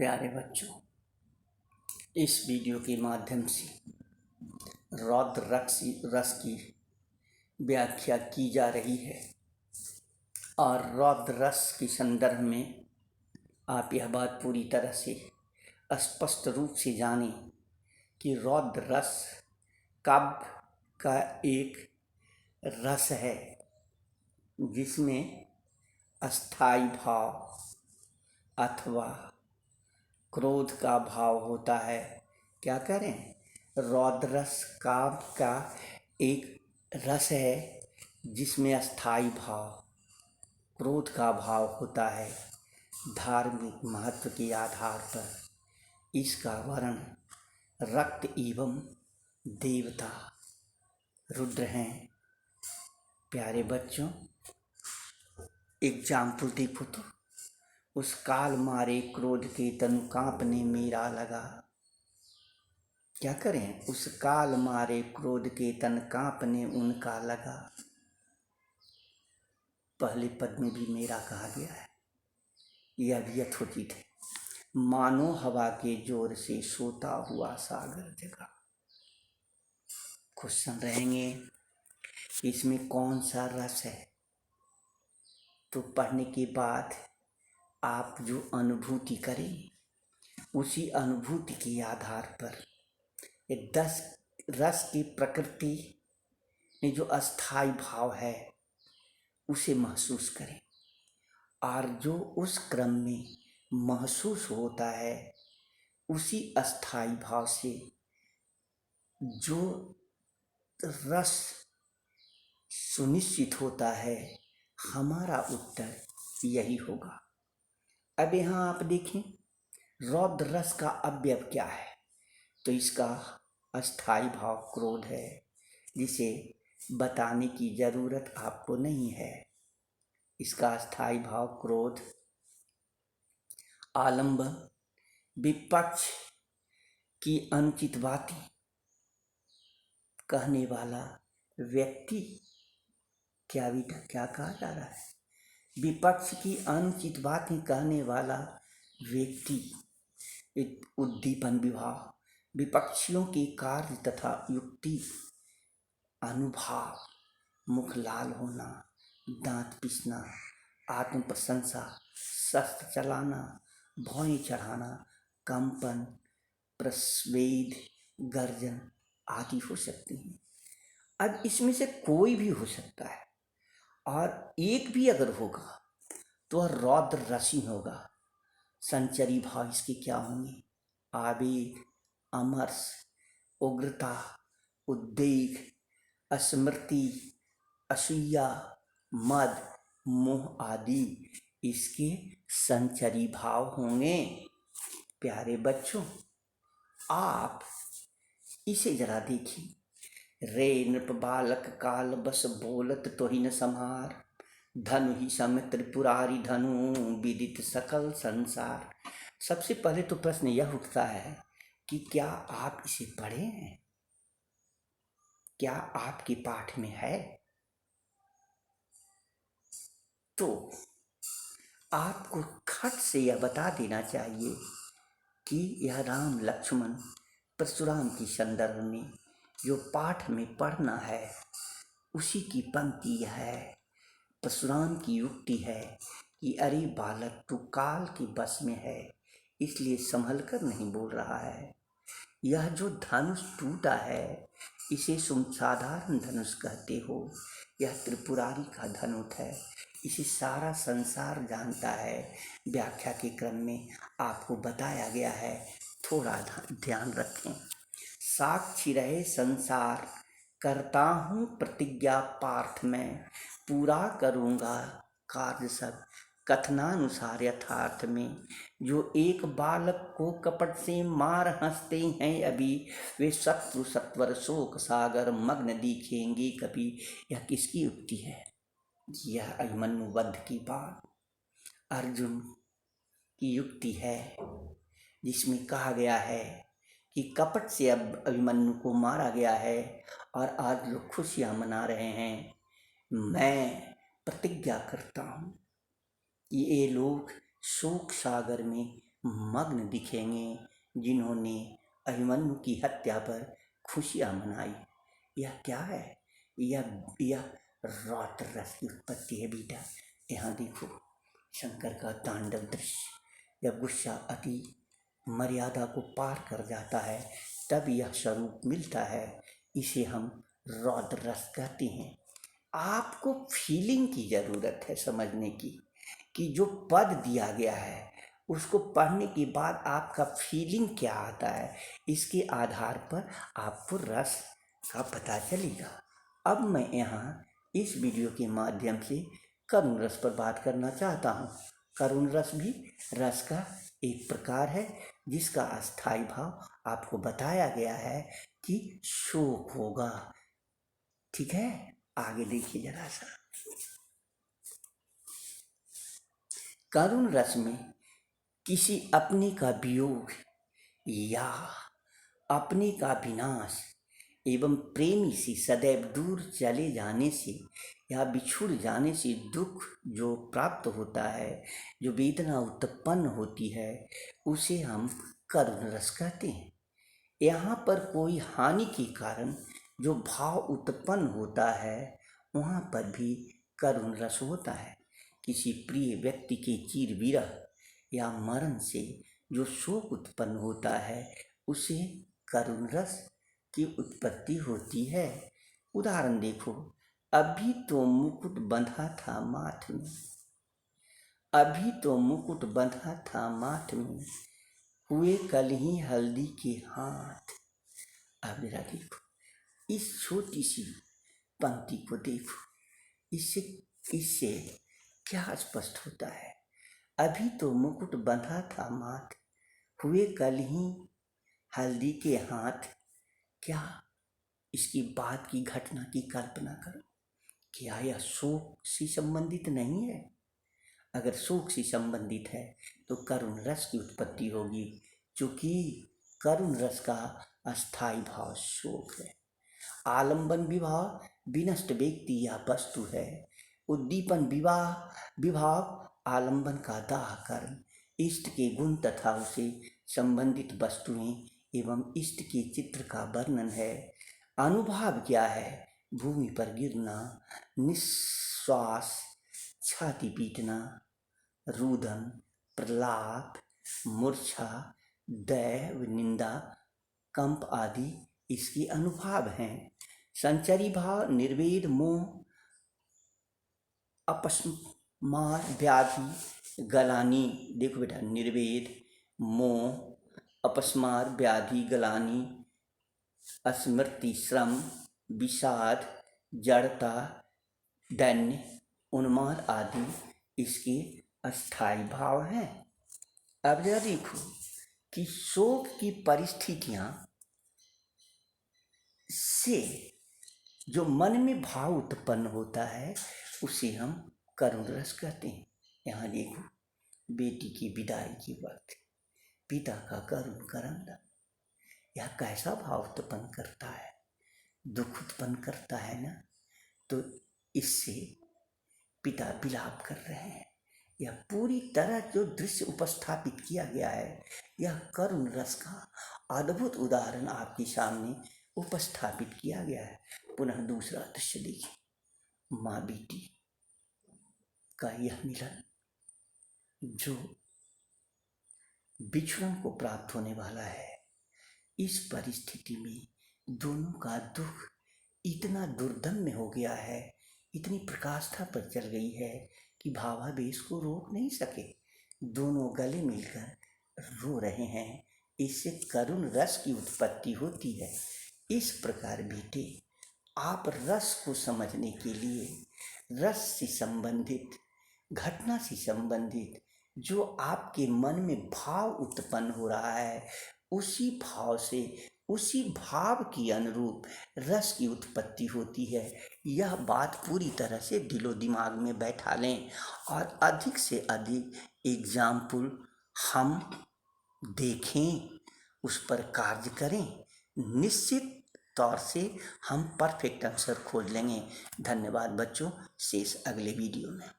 प्यारे बच्चों, इस वीडियो के माध्यम से रौद्र रस की व्याख्या की जा रही है और रौद्र रस के संदर्भ में आप यह बात पूरी तरह से स्पष्ट रूप से जानें कि रौद्र रस काव्य का एक रस है जिसमें अस्थाई भाव अथवा क्रोध का भाव होता है। क्या करें? रौद्र रस काव्य का एक रस है जिसमें अस्थाई भाव क्रोध का भाव होता है। धार्मिक महत्व के आधार पर इसका वर्ण रक्त एवं देवता रुद्र हैं। प्यारे बच्चों, एग्जाम्पल देखो तो, उस काल मारे क्रोध के तनु कांपने मेरा लगा। क्या करें? उस काल मारे क्रोध के तन कांपने उनका लगा। पहले पद में भी मेरा कहा गया है, यह भी यथोचित है। मानो हवा के जोर से सोता हुआ सागर जगा। क्वेश्चन रहेंगे, इसमें कौन सा रस है? तो पढ़ने के बाद आप जो अनुभूति करें उसी अनुभूति के आधार पर ये 10 रस की प्रकृति में जो अस्थाई भाव है उसे महसूस करें और जो उस क्रम में महसूस होता है उसी अस्थाई भाव से जो रस सुनिश्चित होता है, हमारा उत्तर यही होगा। अब यहाँ आप देखें, रौद्र रस का अवयव क्या है? तो इसका अस्थाई भाव क्रोध है, जिसे बताने की जरूरत आपको नहीं है। इसका अस्थाई भाव क्रोध, आलंबन, विपक्ष की अनुचित बातें कहने वाला व्यक्ति, क्या कहा जा रहा है? विपक्ष की अनुचित बातें कहने वाला व्यक्ति, उद्दीपन विभाव, विपक्षियों के कार्य तथा युक्ति, अनुभाव, मुख लाल होना, दांत पिसना, आत्म प्रशंसा, शस्त्र चलाना, भौएं चढ़ाना, कंपन, प्रस्वेद, गर्जन आदि हो सकती हैं। अब इसमें से कोई भी हो सकता है और एक भी अगर होगा तो रौद्र रसी होगा। संचरी भाव इसके क्या होंगे? आवेग, अमर्ष, उग्रता, उद्वेग, स्मृति, असूया, मद, मोह आदि इसके संचरी भाव होंगे। प्यारे बच्चों, आप इसे जरा देखिए। रे नृप बालक काल बस बोलत तो ही न संहार, धनु ही सम त्रिपुरारी धनु विदित सकल संसार। सबसे पहले तो प्रश्न यह उठता है कि क्या आप इसे पढ़े हैं? क्या आपके पाठ में है? तो आपको खट से यह बता देना चाहिए कि यह राम लक्ष्मण परशुराम के संदर्भ में जो पाठ में पढ़ना है उसी की पंक्ति यह है। परशुराम की युक्ति है कि अरे बालक, तू काल के बस में है, इसलिए संभल कर नहीं बोल रहा है। यह जो धनुष टूटा है इसे तुम साधारण धनुष कहते हो, यह त्रिपुरारी का धनुष है, इसे सारा संसार जानता है। व्याख्या के क्रम में आपको बताया गया है, थोड़ा ध्यान रखें। साक्षी रहे संसार, करता हूँ प्रतिज्ञा पार्थ में, पूरा करूँगा कार्य सब कथनानुसार यथार्थ में। जो एक बालक को कपट से मार हंसते हैं अभी, वे शत्रु सत्वर शोक सागर मग्न दिखेंगे कभी। यह किसकी युक्ति है? यह अभिमन्यु वध की बात अर्जुन की युक्ति है, जिसमें कहा गया है कि कपट से अब अभिमन्यु को मारा गया है और आज लोग खुशियां मना रहे हैं। मैं प्रतिज्ञा करता हूँ कि ये लोग शोक सागर में मग्न दिखेंगे, जिन्होंने अभिमन्यु की हत्या पर खुशियाँ मनाई। यह क्या है? यह रौद्र रस की उत्पत्ति है बेटा। यहाँ देखो शंकर का तांडव दृश्य। जब गुस्सा अति मर्यादा को पार कर जाता है तब यह स्वरूप मिलता है। इसे हम रौद्र रस कहते हैं। आपको फीलिंग की ज़रूरत है समझने की कि जो पद दिया गया है उसको पढ़ने के बाद आपका फीलिंग क्या आता है, इसके आधार पर आपको रस का पता चलेगा। अब मैं यहाँ इस वीडियो के माध्यम से करुण रस पर बात करना चाहता हूँ। करुण रस भी रस का एक प्रकार है जिसका अस्थायी भाव आपको बताया गया है कि शोक होगा। ठीक है, आगे देखिए जरा सा। करुण रस में किसी अपने का वियोग या अपने का विनाश एवं प्रेमी से सदैव दूर चले जाने से या बिछुड़ जाने से दुख जो प्राप्त होता है, जो वेदना उत्पन्न होती है, उसे हम करुण रस कहते हैं। यहाँ पर कोई हानि के कारण जो भाव उत्पन्न होता है वहाँ पर भी करुण रस होता है। किसी प्रिय व्यक्ति के चीर विरह या मरण से जो शोक उत्पन्न होता है उसे करुण रस की उत्पत्ति होती है। उदाहरण देखो, अभी तो मुकुट बंधा था माथ में, अभी तो मुकुट बंधा था माथ में, हुए कल ही हल्दी के हाथ। अब जरा देखो इस छोटी सी पंक्ति को देखो, इससे क्या स्पष्ट होता है। अभी तो मुकुट बंधा था माथ, हुए कल ही हल्दी के हाथ। क्या इसकी बात की घटना की कल्पना करो। क्या यह शोक से संबंधित नहीं है? अगर शोक से संबंधित है तो करुण रस की उत्पत्ति होगी, क्योंकि करुण रस का अस्थायी भाव शोक है। आलंबन विवाह विनष्ट व्यक्ति या वस्तु है। उद्दीपन विभाव आलंबन का दाह कर्म, इष्ट के गुण तथा उसे संबंधित वस्तुएं एवं इष्ट के चित्र का वर्णन है। अनुभाव क्या है? भूमि पर गिरना, निश्वास, छाती पीटना, रुदन, प्रलाप, मूर्छा, दैव, निंदा, कंप आदि इसके अनुभाव हैं। संचरी भाव निर्वेद, मोह, अपस्मार, व्याधि, गलानी। देखो बेटा, निर्वेद, मोह, अपस्मार, व्याधि, गलानी, स्मृति, श्रम, विषाद, जड़ता, दैन्य, उन्माद आदि इसके अस्थायी भाव हैं। अब जरा देखो कि शोक की परिस्थितियां से जो मन में भाव उत्पन्न होता है उसे हम करुण रस कहते हैं। यहाँ देखो, बेटी की विदाई के वक्त पिता का करुण क्रंदन, यह कैसा भाव उत्पन्न करता है? दुख उत्पन्न करता है ना। तो इससे पिता विलाप कर रहे हैं। यह पूरी तरह जो दृश्य उपस्थापित किया गया है, यह करुण रस का अद्भुत उदाहरण आपके सामने उपस्थापित किया गया है। पुनः दूसरा दृश्य देखिए, माँ बेटी का यह मिलन जो बिछड़न को प्राप्त होने वाला है। इस परिस्थिति में दोनों का दुख इतना दुर्दम्य हो गया है, इतनी प्रकाष्ठा पर चल गई है कि भावावेश को रोक नहीं सके। दोनों गले मिलकर रो रहे हैं। इससे करुण रस की उत्पत्ति होती है। इस प्रकार बेटे, आप रस को समझने के लिए रस से संबंधित, घटना से संबंधित जो आपके मन में भाव उत्पन्न हो रहा है, उसी भाव से, उसी भाव की अनुरूप रस की उत्पत्ति होती है। यह बात पूरी तरह से दिलो दिमाग में बैठा लें और अधिक से अधिक एग्जाम्पल हम देखें, उस पर कार्य करें। निश्चित तौर से हम परफेक्ट आंसर खोज लेंगे। धन्यवाद बच्चों, शेष अगले वीडियो में।